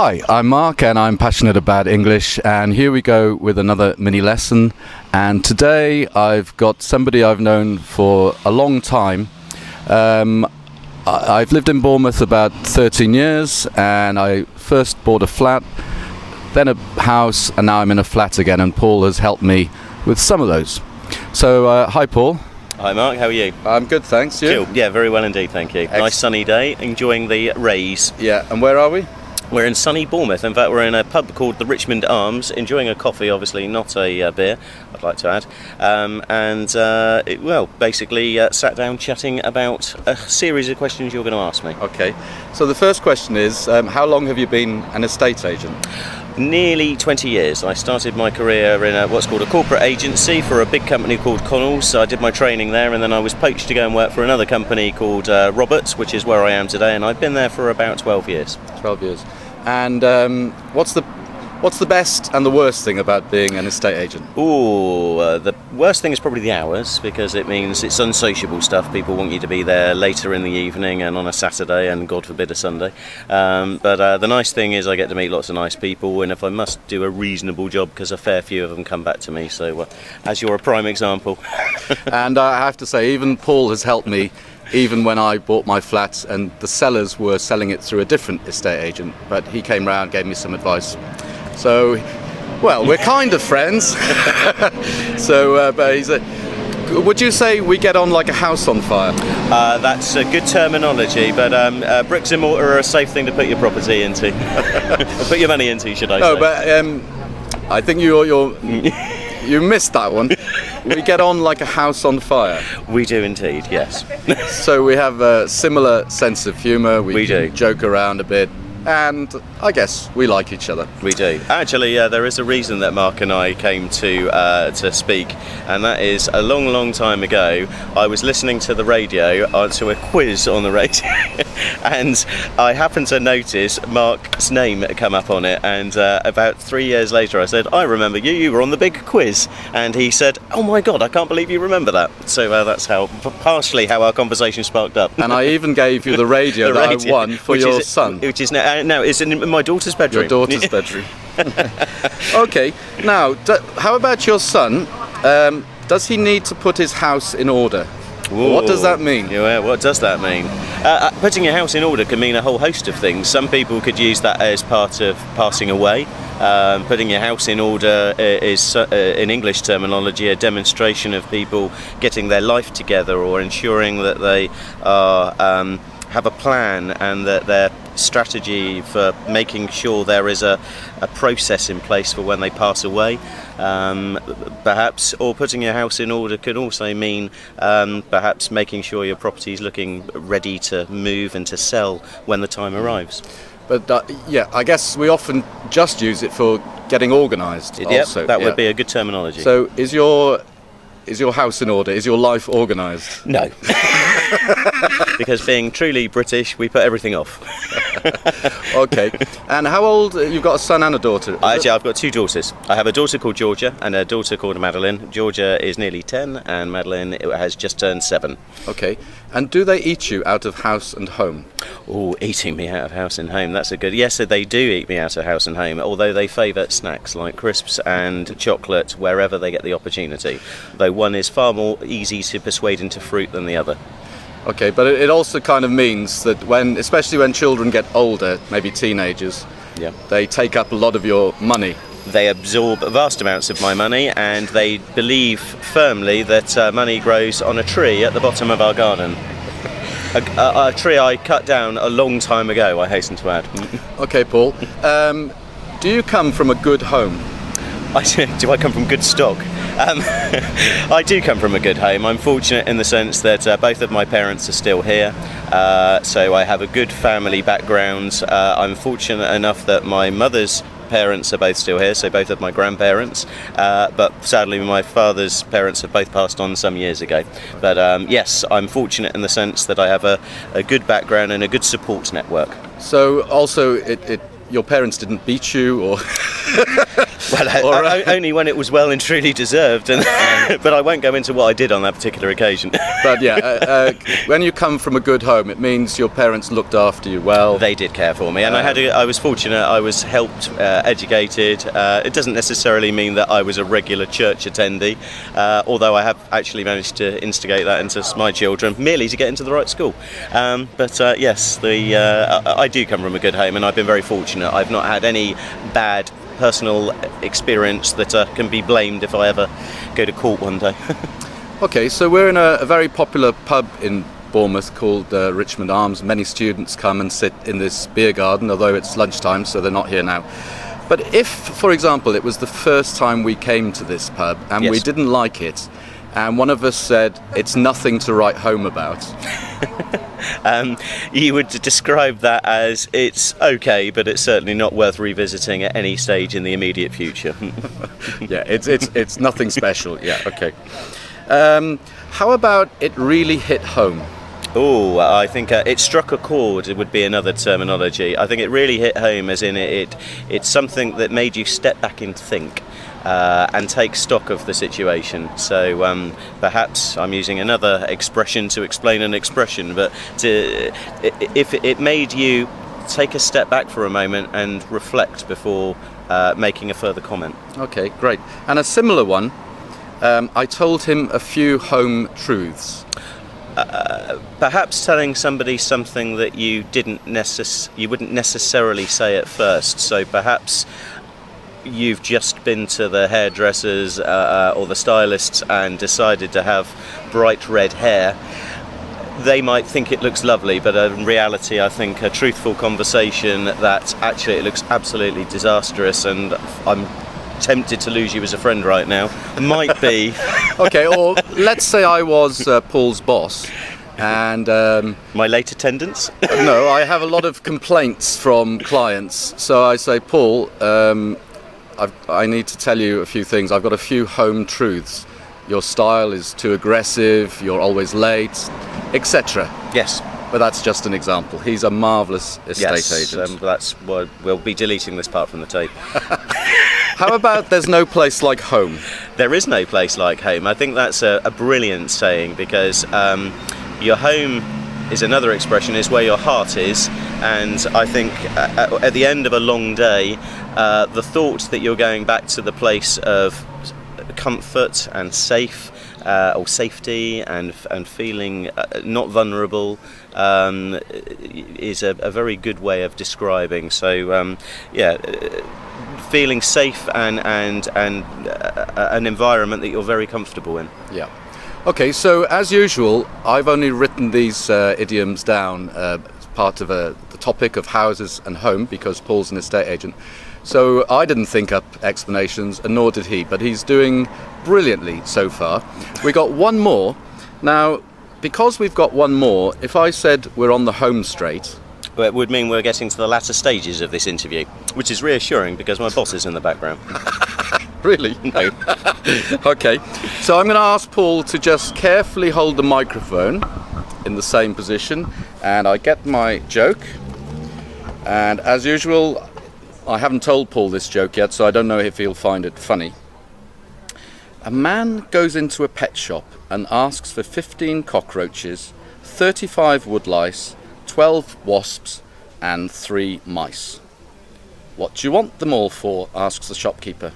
Hi, I'm Mark and I'm passionate about English, and here we go with another mini lesson. And today I've got somebody I've known for a long time. I've lived in Bournemouth about 13 years, and I first bought a flat, then a house, and now I'm in a flat again, and Paul has helped me with some of those. So hi Paul. Hi Mark, how are you? I'm good, thanks. You? Cool. Yeah, very well indeed, thank you. Nice sunny day, enjoying the rays. Yeah, and where are we? We're in sunny Bournemouth. In fact, we're in a pub called the Richmond Arms, enjoying a coffee, obviously not a beer, I'd like to add. Basically sat down chatting about a series of questions you're going to ask me. Okay, so the first question is, how long have you been an estate agent? Nearly 20 years. I started my career in what's called a corporate agency for a big company called Connells. So I did my training there, and then I was poached to go and work for another company called Roberts, which is where I am today, and I've been there for about 12 years. 12 years. And what's the best and the worst thing about being an estate agent? The worst thing is probably the hours, because it means it's unsociable stuff. People want you to be there later in the evening and on a Saturday and God forbid a Sunday. But the nice thing is I get to meet lots of nice people, and if I must do a reasonable job, because a fair few of them come back to me. So as you're a prime example. And I have to say, even Paul has helped me. Even when I bought my flat and the sellers were selling it through a different estate agent, but he came round, gave me some advice. So, well, we're kind of friends. So, but would you say we get on like a house on fire? That's a good terminology, but bricks and mortar are a safe thing to put your property into. Put your money into, should I say. No, but I think you missed that one. We get on like a house on fire. We do indeed, yes. So we have a similar sense of humour. We do. Joke around a bit, and I guess we like each other. We do. Actually, there is a reason that Mark and I came to speak, and that is a long, long time ago. I was listening to the radio, to a quiz on the radio, and I happened to notice Mark's name come up on it, and about 3 years later I said, I remember you were on the big quiz, and he said, oh my god, I can't believe you remember that. So that's partially how our conversation sparked up. And I even gave you the radio that I won for your son. Which is now it's in my daughter's bedroom. Your daughter's bedroom. Okay, now how about your son? Does he need to put his house in order? Ooh. What does that mean? Yeah, what does that mean? Putting your house in order can mean a whole host of things. Some people could use that as part of passing away. Putting your house in order is, in English terminology, a demonstration of people getting their life together, or ensuring that they are have a plan, and that their strategy for making sure there is a process in place for when they pass away, perhaps. Or putting your house in order could also mean perhaps making sure your property is looking ready to move and to sell when the time arrives. But yeah, I guess we often just use it for getting organised. Also, that would be a good terminology. So is your house in order? Is your life organised? No. Because being truly British, we put everything off. Okay. And how old? You've got a son and a daughter. Actually, I've got two daughters. I have a daughter called Georgia and a daughter called Madeline. Georgia is nearly 10 and Madeline has just turned 7. Okay. And do they eat you out of house and home? Oh, eating me out of house and home, that's a good... Yes, they do eat me out of house and home, although they favour snacks like crisps and chocolate wherever they get the opportunity, though one is far more easy to persuade into fruit than the other. Okay, but it also kind of means that especially when children get older, maybe teenagers, yeah, they take up a lot of your money. They absorb vast amounts of my money, and they believe firmly that money grows on a tree at the bottom of our garden. A tree I cut down a long time ago, I hasten to add. Okay, Paul. Do you come from a good home? Do I come from good stock? I do come from a good home. I'm fortunate in the sense that both of my parents are still here, so I have a good family background. I'm fortunate enough that my mother's parents are both still here, so both of my grandparents, but sadly my father's parents have both passed on some years ago. But yes, I'm fortunate in the sense that I have a good background and a good support network. So also your parents didn't beat you, or? Well, only when it was well and truly deserved, but I won't go into what I did on that particular occasion. But yeah, when you come from a good home, it means your parents looked after you well. They did care for me, and I was fortunate. I was helped, educated. It doesn't necessarily mean that I was a regular church attendee, although I have actually managed to instigate that into my children, merely to get into the right school. Yes, I do come from a good home, and I've been very fortunate. I've not had any bad personal experience that can be blamed if I ever go to court one day. Okay, so we're in a very popular pub in Bournemouth called Richmond Arms. Many students come and sit in this beer garden, although it's lunchtime, so they're not here now. But if, for example, it was the first time we came to this pub and Yes. we didn't like it, and one of us said, it's nothing to write home about. You would describe that as it's okay, but it's certainly not worth revisiting at any stage in the immediate future. Yeah, it's nothing special. Yeah, okay. How about it really hit home? Oh, I think it struck a chord. It would be another terminology. I think it really hit home, as in it's something that made you step back and think. And take stock of the situation. So perhaps I'm using another expression to explain an expression, but if it made you take a step back for a moment and reflect before making a further comment. Okay, great. And a similar one, I told him a few home truths. Perhaps telling somebody something that you wouldn't necessarily say at first. So perhaps you've just been to the hairdressers or the stylists and decided to have bright red hair. They might think it looks lovely, but in reality I think a truthful conversation that actually it looks absolutely disastrous and I'm tempted to lose you as a friend right now might be. Okay, or let's say I was Paul's boss and my late attendance. no, I have a lot of complaints from clients, so I say, Paul, I need to tell you a few things. I've got a few home truths. Your style is too aggressive, you're always late, etc. Yes. But that's just an example. He's a marvellous estate Yes, agent. that's what we'll be deleting this part from the tape. How about there's no place like home? There is no place like home. I think that's a brilliant saying, because your home is another expression, is where your heart is, and I think at the end of a long day, the thought that you're going back to the place of comfort and safe, or safety, and feeling not vulnerable, is a very good way of describing. So feeling safe and an environment that you're very comfortable in. Yeah. Okay, so as usual, I've only written these idioms down as part of the topic of houses and home, because Paul's an estate agent. So I didn't think up explanations, and nor did he, but he's doing brilliantly so far. We got one more. Now, because we've got one more, if I said we're on the home straight... Well, it would mean we're getting to the latter stages of this interview, which is reassuring because my boss is in the background. Really? No. Okay, so I'm going to ask Paul to just carefully hold the microphone in the same position, and I get my joke, and as usual, I haven't told Paul this joke yet, so I don't know if he'll find it funny. A man goes into a pet shop and asks for 15 cockroaches, 35 woodlice, 12 wasps and 3 mice. What do you want them all for? Asks the shopkeeper.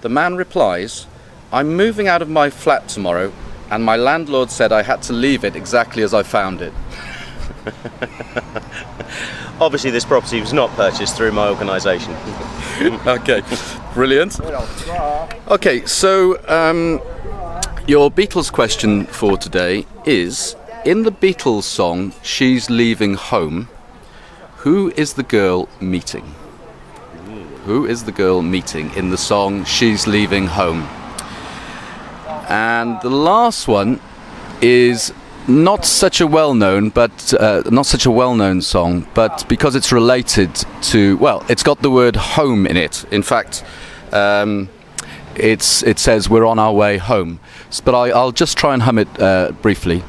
The man replies, I'm moving out of my flat tomorrow and my landlord said I had to leave it exactly as I found it. Obviously this property was not purchased through my organisation. Okay, brilliant. Okay, so your Beatles question for today is, in the Beatles song She's Leaving Home, who is the girl meeting? Who is the girl meeting in the song She's Leaving Home? And the last one is not such a well-known song, but because it's related to, well, it's got the word home in it. In fact, it says we're on our way home. But I'll just try and hum it briefly.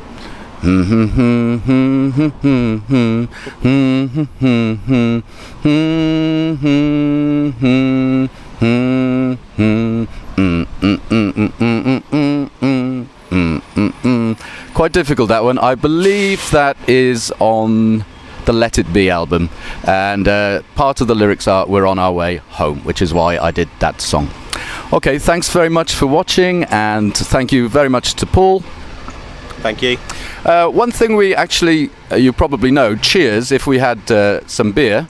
Quite difficult, that one. I believe that is on the Let It Be album, and part of the lyrics are "We're on our way home," which is why I did that song. Okay, thanks very much for watching, and thank you very much to Paul. Thank you. One thing we actually, you probably know, cheers if we had some beer.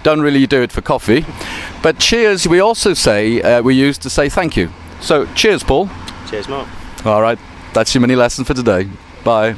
Don't really do it for coffee, but cheers we also say, we use to say thank you. So cheers, Paul. Cheers, Mark. All right, that's your mini lesson for today. Bye.